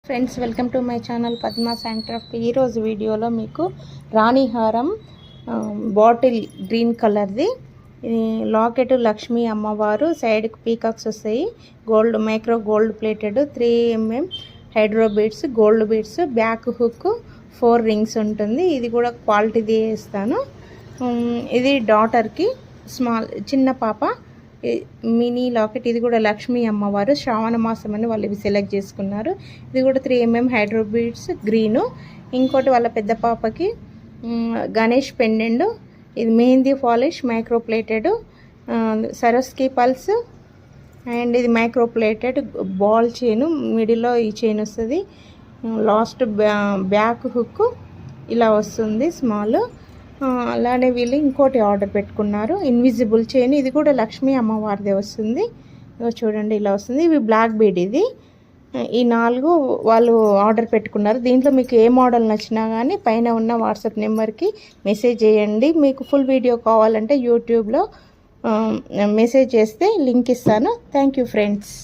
Friends, welcome to my channel Padma శాంక్రాఫ్ట్. ఈరోజు వీడియోలో మీకు రాణి హారం బాటిల్ గ్రీన్ కలర్ది లాకెట్ లక్ష్మీ అమ్మవారు, సైడ్కి పీకాక్స్ వస్తాయి, gold micro gold plated 3mm hydro beads, gold beads, back hook, 4 rings ఉంటుంది. ఇది కూడా క్వాలిటీది వేస్తాను. ఇది డాటర్కి చిన్న పాప మినీ లాకెట్. ఇది కూడా లక్ష్మీ అమ్మవారు, శ్రావణ మాసం అని వాళ్ళు ఇవి సెలెక్ట్ చేసుకున్నారు. ఇది కూడా 3mm హైడ్రో బీడ్స్ గ్రీను. ఇంకోటి వాళ్ళ పెద్ద పాపకి గణేష్ పెండెంట్. ఇది mehndi polish micro plated, సరస్కి pulse, and ఇది మైక్రో ప్లేటెడ్ బాల్ చైన్. మిడిల్లో ఈ చైన్ వస్తుంది. లాస్ట్ బ్యాక్ హుక్ ఇలా వస్తుంది స్మాల్. అలానే వీళ్ళు ఇంకోటి ఆర్డర్ పెట్టుకున్నారు, ఇన్విజిబుల్ చైన్. ఇది కూడా లక్ష్మీ అమ్మవారిదే వస్తుంది. చూడండి ఇలా వస్తుంది. ఇవి బ్లాక్ బీడ్. ఇది ఈ 4 వాళ్ళు ఆర్డర్ పెట్టుకున్నారు. దీంట్లో మీకు ఏ మోడల్ నచ్చినా కానీ పైన ఉన్న వాట్సాప్ నెంబర్కి మెసేజ్ చేయండి. మీకు ఫుల్ వీడియో కావాలంటే యూట్యూబ్లో మెసేజ్ చేస్తే లింక్ ఇస్తాను. Thank you friends.